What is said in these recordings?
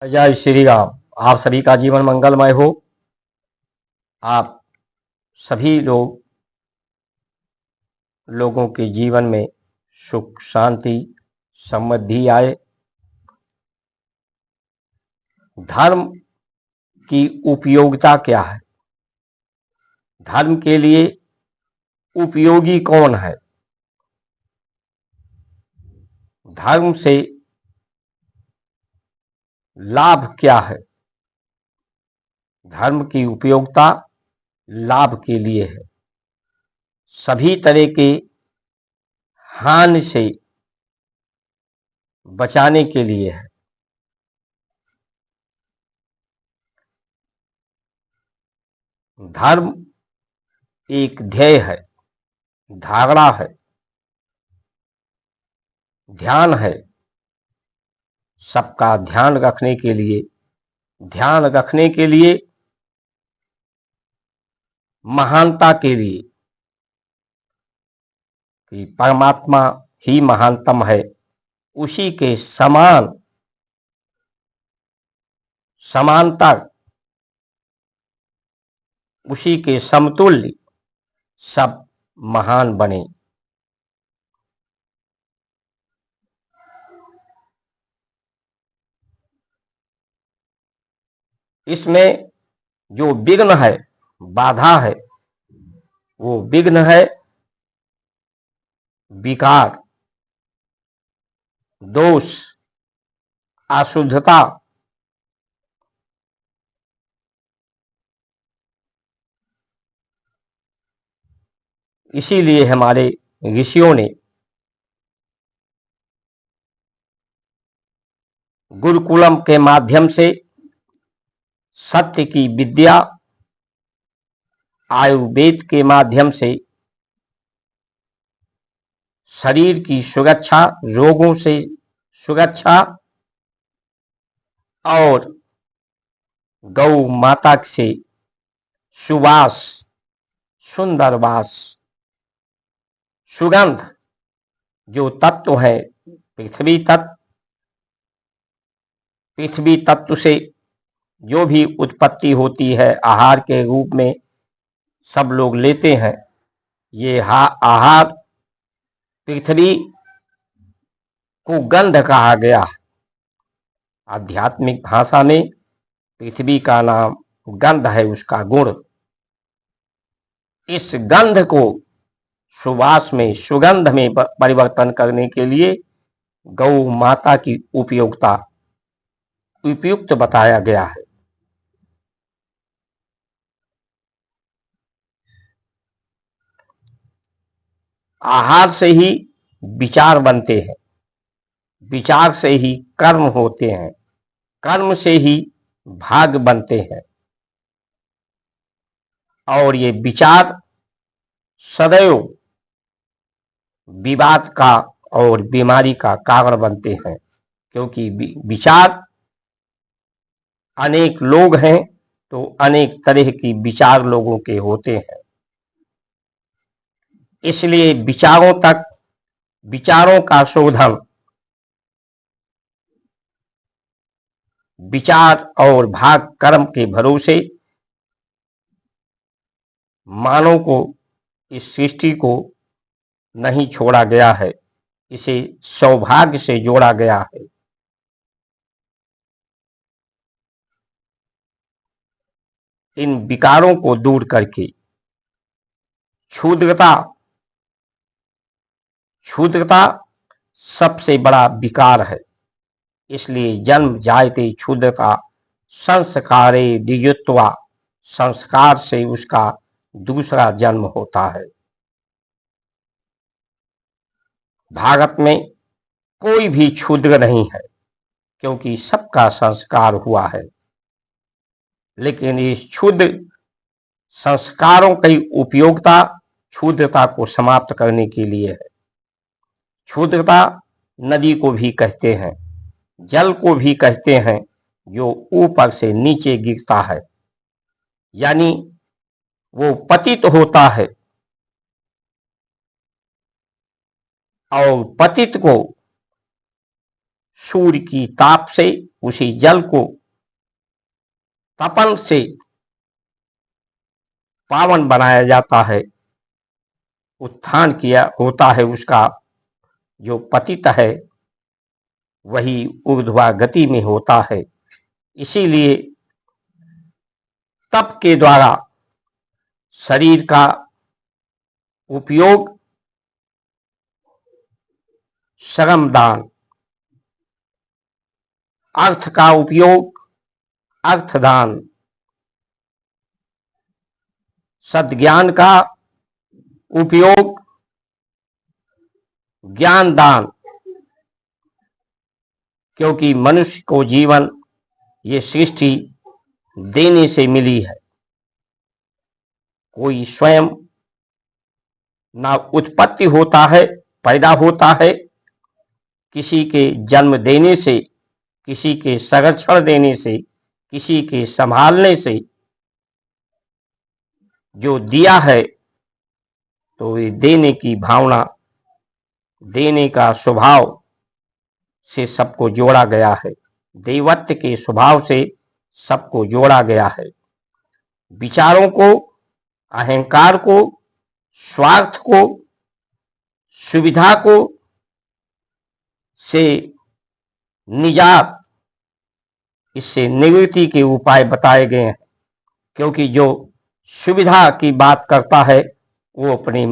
जय श्री राम। आप सभी का जीवन मंगलमय हो। आप सभी लोगों के जीवन में सुख शांति समृद्धि आए। धर्म की उपयोगिता क्या है? धर्म के लिए उपयोगी कौन है? धर्म से लाभ क्या है? धर्म की उपयोगिता लाभ के लिए है, सभी तरह के हानि से बचाने के लिए है। धर्म एक ध्येय है, धारणा है, ध्यान है। सबका ध्यान रखने के लिए, महानता के लिए कि परमात्मा ही महानतम है, उसी के समांतर, उसी के समतुल्य सब महान बने। इसमें जो विघ्न है, बाधा है, वो विघ्न है विकार, दोष, अशुद्धता। इसीलिए हमारे ऋषियों ने गुरुकुलम के माध्यम से सत्य की विद्या, आयुर्वेद के माध्यम से शरीर की सुरक्षा, रोगों से सुरक्षा, और गौ माता से सुवास, सुंदर वास, सुगंध, जो तत्व है पृथ्वी तत्व से जो भी उत्पत्ति होती है आहार के रूप में सब लोग लेते हैं। ये आहार पृथ्वी को गंध कहा गया। आध्यात्मिक भाषा में पृथ्वी का नाम गंध है, उसका गुण। इस गंध को सुवास में, सुगंध में परिवर्तन करने के लिए गौ माता की उपयुक्त बताया गया है। आहार से ही विचार बनते हैं, विचार से ही कर्म होते हैं, कर्म से ही भाग बनते हैं, और ये विचार सदैव विवाद का और बीमारी का कारण बनते हैं। क्योंकि विचार, अनेक लोग हैं तो अनेक तरह की विचार लोगों के होते हैं। इसलिए विचारों का शोधन, विचार और भाग कर्म के भरोसे मानव को, इस सृष्टि को नहीं छोड़ा गया है, इसे सौभाग्य से जोड़ा गया है। इन विकारों को दूर करके क्षुद्रता सबसे बड़ा विकार है। इसलिए जन्म जायते क्षुद्रता संस्कारे द्विजत्वा, संस्कार से उसका दूसरा जन्म होता है। भारत में कोई भी क्षुद्र नहीं है, क्योंकि सबका संस्कार हुआ है। लेकिन इस क्षुद्र संस्कारों की उपयोगिता क्षुद्रता को समाप्त करने के लिए है। क्षुद्रता नदी को भी कहते हैं, जल को भी कहते हैं, जो ऊपर से नीचे गिरता है, यानी वो पतित होता है, और पतित को सूर्य की ताप से उसी जल को तपन से पावन बनाया जाता है, उत्थान किया होता है, उसका जो पतित है वही ऊर्ध्वा गति में होता है। इसीलिए तप के द्वारा शरीर का उपयोग श्रमदान, अर्थ का उपयोग अर्थदान, सद्ज्ञान का उपयोग ज्ञान दान, क्योंकि मनुष्य को जीवन ये सृष्टि देने से मिली है। कोई स्वयं ना उत्पत्ति होता है, पैदा होता है, किसी के जन्म देने से, किसी के संरक्षण देने से, किसी के संभालने से जो दिया है, तो ये देने की भावना, देने का स्वभाव से सबको जोड़ा गया है, देवत्व के स्वभाव से सबको जोड़ा गया है। विचारों को, अहंकार को, स्वार्थ को, सुविधा को से निजात, इससे निवृत्ति के उपाय बताए गए हैं। क्योंकि जो सुविधा की बात करता है वो अपनी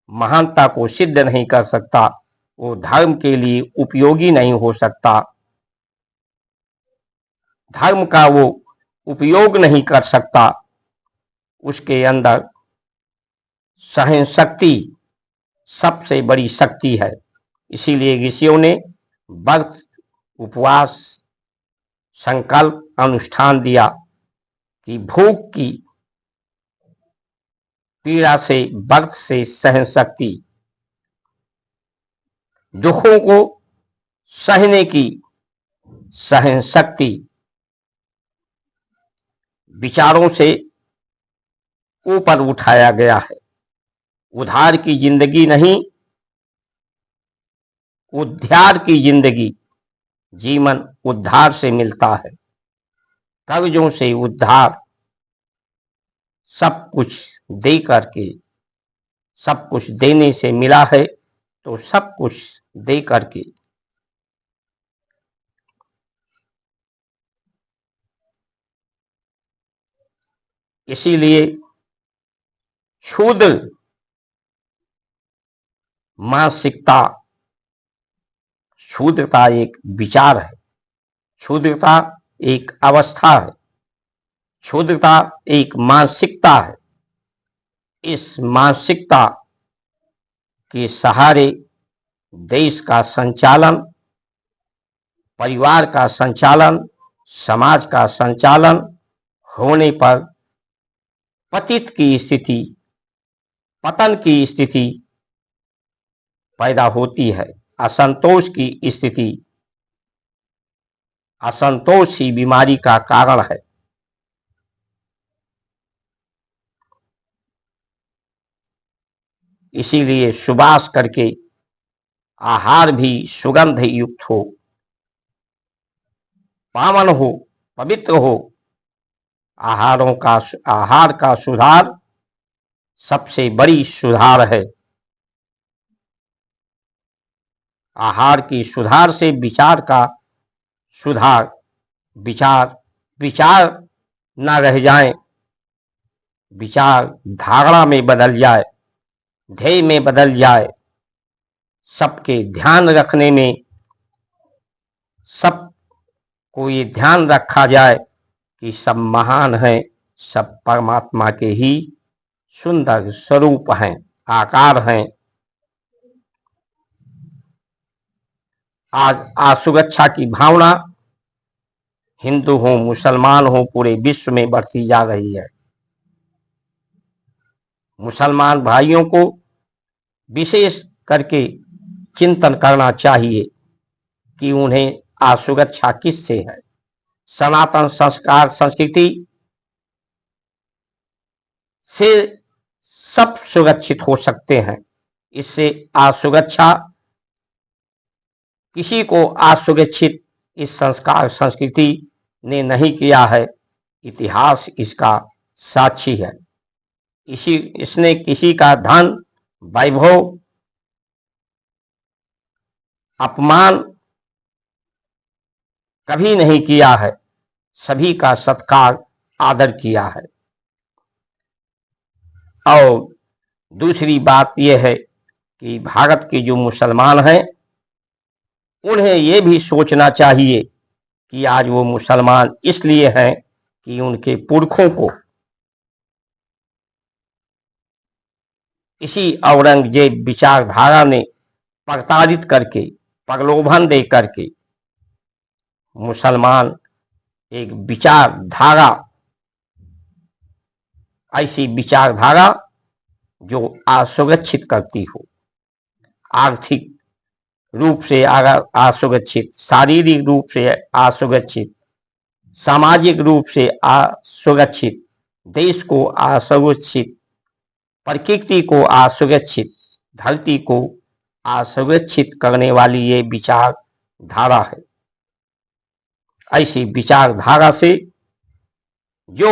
महानता को सिद्ध नहीं कर सकता, वो धर्म के लिए उपयोगी नहीं हो सकता, धर्म का वो उपयोग नहीं कर सकता। उसके अंदर सहन शक्ति सबसे बड़ी शक्ति है। इसीलिए ऋषियों ने व्रत, उपवास, संकल्प, अनुष्ठान दिया कि भूख की पीड़ा से, व्रत से सहन शक्ति, दुखों को सहने की सहन शक्ति, विचारों से ऊपर उठाया गया है। उधार की जिंदगी नहीं, उद्धार की जिंदगी, जीवन उद्धार से मिलता है, कर्जों से उद्धार, सब कुछ दे करके, सब कुछ देने से मिला है, तो सब कुछ दे करके इसीलिए क्षुद्र मानसिकता, क्षुद्रता एक विचार है, क्षुद्रता एक अवस्था है, क्षुद्रता एक मानसिकता है। इस मानसिकता के सहारे देश का संचालन, परिवार का संचालन, समाज का संचालन होने पर पतित की स्थिति, पतन की स्थिति पैदा होती है, असंतोष की स्थिति। असंतोष ही बीमारी का कारण है। इसीलिए सुबास करके आहार भी सुगंध युक्त हो, पावन हो, पवित्र हो। आहार का सुधार सबसे बड़ी सुधार है। आहार की सुधार से विचार का सुधार, विचार न रह जाए, विचार धारणा में बदल जाए, ध्येय में बदल जाए, सबके ध्यान रखने में, सबको ये ध्यान रखा जाए कि सब महान हैं, सब परमात्मा के ही सुंदर स्वरूप हैं, आकार हैं। आज असुरक्षा की भावना हिंदू हो, मुसलमान हो, पूरे विश्व में बढ़ती जा रही है। मुसलमान भाइयों को विशेष करके चिंतन करना चाहिए कि उन्हें असुरक्षा किससे है। सनातन संस्कार, संस्कृति से सब सुरक्षित हो सकते हैं। इससे असुरक्षा किसी को असुरक्षित इस संस्कार संस्कृति ने नहीं किया है। इतिहास इसका साक्षी है। इसने किसी का धन, वैभव, अपमान कभी नहीं किया है। सभी का सत्कार, आदर किया है। और दूसरी बात यह है कि भारत के जो मुसलमान हैं, उन्हें यह भी सोचना चाहिए कि आज वो मुसलमान इसलिए हैं कि उनके पुरखों को इसी औरंगजेब विचारधारा ने प्रताड़ित करके, प्रलोभन दे करके मुसलमान एक विचारधारा, ऐसी विचारधारा जो असुरक्षित करती हो, आर्थिक रूप से असुरक्षित, शारीरिक रूप से असुरक्षित, सामाजिक रूप से असुरक्षित, देश को असुरक्षित, प्रकृति को असुरक्षित, धरती को असुरक्षित करने वाली ये विचारधारा है। ऐसी विचारधारा से जो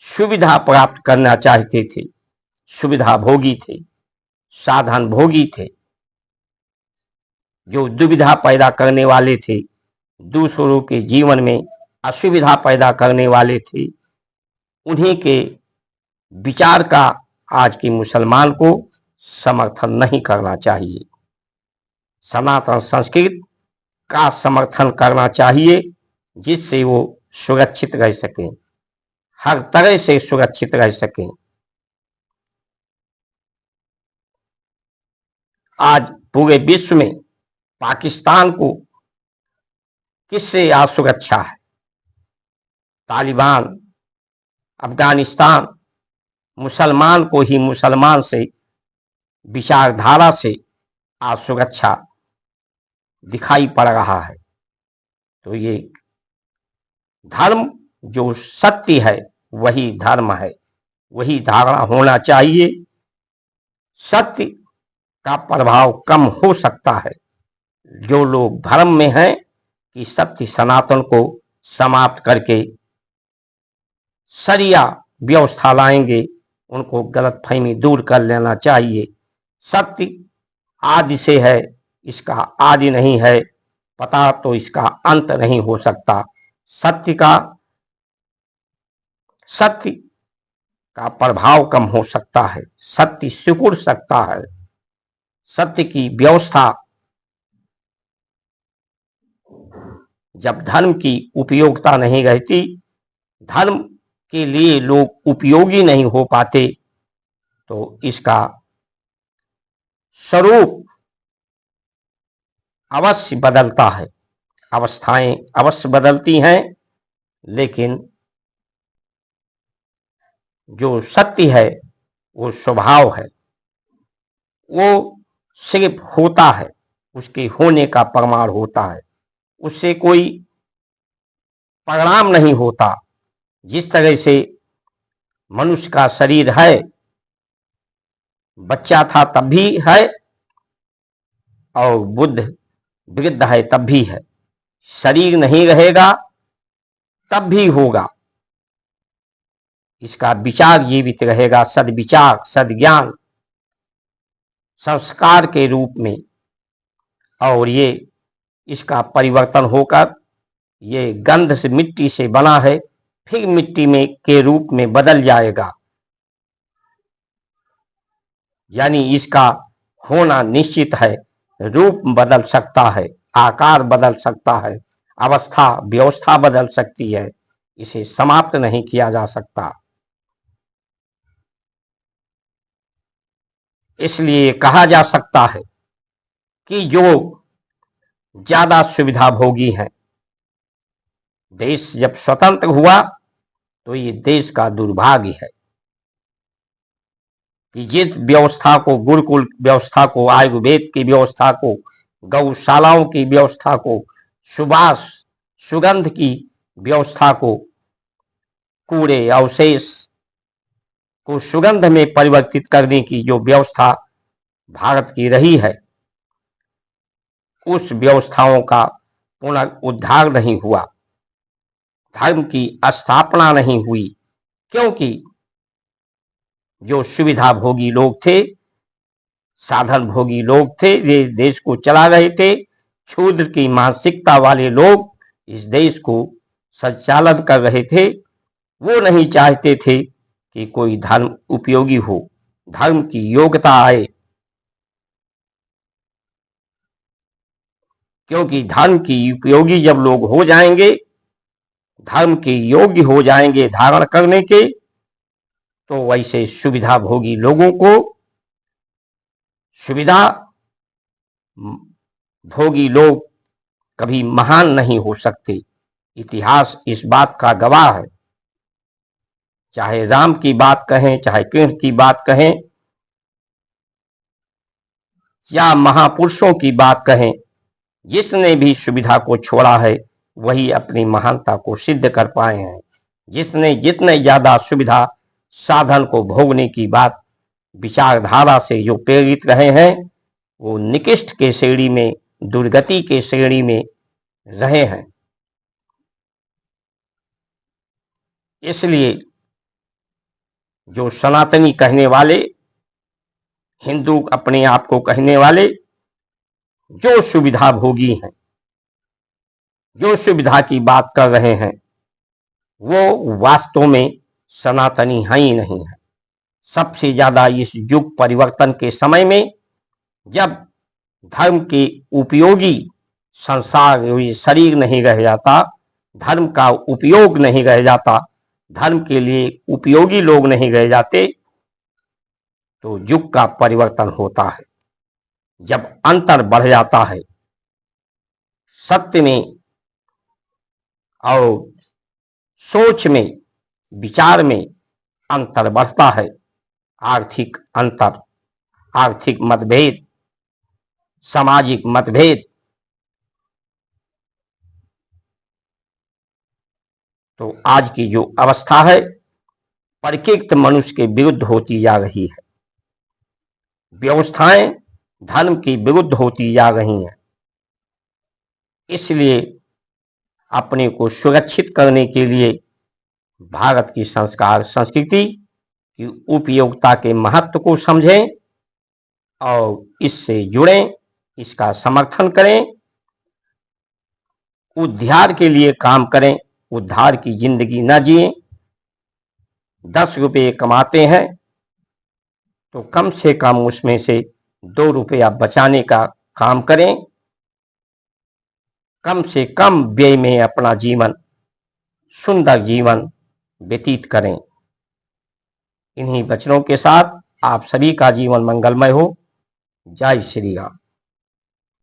सुविधा प्राप्त करना चाहते थे, सुविधा भोगी थे, साधन भोगी थे, जो दुविधा पैदा करने वाले थे, दूसरों के जीवन में असुविधा पैदा करने वाले थे, उन्हीं के विचार का आज के मुसलमान को समर्थन नहीं करना चाहिए। सनातन संस्कृति का समर्थन करना चाहिए, जिससे वो सुरक्षित रह सकें, हर तरह से सुरक्षित रह सकें। आज पूरे विश्व में पाकिस्तान को किससे असुरक्षा है? तालिबान, अफगानिस्तान, मुसलमान को ही मुसलमान से, विचारधारा से असुरक्षा दिखाई पड़ रहा है। तो ये धर्म जो सत्य है वही धर्म है, वही धारणा होना चाहिए। सत्य का प्रभाव कम हो सकता है। जो लोग भ्रम में हैं कि सत्य सनातन को समाप्त करके शरिया व्यवस्था लाएंगे, उनको गलतफहमी दूर कर लेना चाहिए। सत्य आदि से है, इसका आदि नहीं है, पता तो इसका अंत नहीं हो सकता। सत्य का प्रभाव कम हो सकता है, सत्य सिकुड़ सकता है। सत्य की व्यवस्था, जब धर्म की उपयोगिता नहीं रहती, धर्म के लिए लोग उपयोगी नहीं हो पाते, तो इसका स्वरूप अवश्य बदलता है। अवस्थाएं अवश्य बदलती हैं, लेकिन जो सत्य है वो स्वभाव है, वो सिर्फ होता है, उसके होने का प्रमाण होता है, उससे कोई परिणाम नहीं होता। जिस तरह से मनुष्य का शरीर है, बच्चा था तब भी है और वृद्ध है तब भी है, शरीर नहीं रहेगा तब भी होगा। इसका विचार जीवित रहेगा, सद्विचार, सद्ज्ञान, संस्कार के रूप में, और ये इसका परिवर्तन होकर ये गंध से, मिट्टी से बना है, फिर मिट्टी में के रूप में बदल जाएगा। यानी इसका होना निश्चित है। रूप बदल सकता है, आकार बदल सकता है, अवस्था व्यवस्था बदल सकती है, इसे समाप्त नहीं किया जा सकता। इसलिए कहा जा सकता है कि जो ज्यादा सुविधा भोगी है, देश जब स्वतंत्र हुआ तो ये देश का दुर्भाग्य है कि जिस व्यवस्था को, गुरुकुल व्यवस्था को, आयुर्वेद की व्यवस्था को, गौशालाओं की व्यवस्था को, सुबास सुगंध की व्यवस्था को, कूड़े अवशेष को सुगंध में परिवर्तित करने की जो व्यवस्था भारत की रही है, उस व्यवस्थाओं का पुनरुद्धार नहीं हुआ, धर्म की स्थापना नहीं हुई, क्योंकि जो सुविधा भोगी लोग थे, साधन भोगी लोग थे, वे देश को चला रहे थे। शूद्र की मानसिकता वाले लोग इस देश को संचालन कर रहे थे। वो नहीं चाहते थे कि कोई धर्म उपयोगी हो, धर्म की योग्यता आए, क्योंकि धर्म की उपयोगी जब लोग हो जाएंगे, धर्म के योग्य हो जाएंगे धारण करने के, तो वैसे सुविधा भोगी लोगों को, सुविधा भोगी लोग कभी महान नहीं हो सकते। इतिहास इस बात का गवाह है। चाहे राम की बात कहें, चाहे कृष्ण की बात कहें, या महापुरुषों की बात कहें, जिसने भी सुविधा को छोड़ा है वही अपनी महानता को सिद्ध कर पाए हैं। जिसने जितने ज्यादा सुविधा साधन को भोगने की बात विचारधारा से जो प्रेरित रहे हैं, वो निकृष्ट के श्रेणी में, दुर्गति के श्रेणी में रहे हैं। इसलिए जो सनातनी कहने वाले, हिंदू अपने आप को कहने वाले, जो सुविधा भोगी हैं, जो सुविधा की बात कर रहे हैं, वो वास्तव में सनातनी है ही नहीं है। सबसे ज्यादा इस युग परिवर्तन के समय में, जब धर्म के उपयोगी संसार शरीर नहीं रह जाता, धर्म का उपयोग नहीं रह जाता, धर्म के लिए उपयोगी लोग नहीं रह जाते, तो युग का परिवर्तन होता है। जब अंतर बढ़ जाता है सत्य में और सोच में, विचार में अंतर बढ़ता है, आर्थिक अंतर, आर्थिक मतभेद, सामाजिक मतभेद, तो आज की जो अवस्था है प्रकृति मनुष्य के विरुद्ध होती जा रही है। व्यवस्थाएं धर्म की विरुद्ध होती जा रही हैं। इसलिए अपने को सुरक्षित करने के लिए भारत की संस्कार संस्कृति की उपयोगिता के महत्व को समझें और इससे जुड़ें, इसका समर्थन करें, उद्धार के लिए काम करें। उद्धार की जिंदगी न जिए। 10 रुपये कमाते हैं तो कम से कम उसमें से 2 रुपया बचाने का काम करें। कम से कम व्यय में अपना जीवन, सुंदर जीवन व्यतीत करें। इन्हीं वचनों के साथ आप सभी का जीवन मंगलमय हो। जय श्री राम।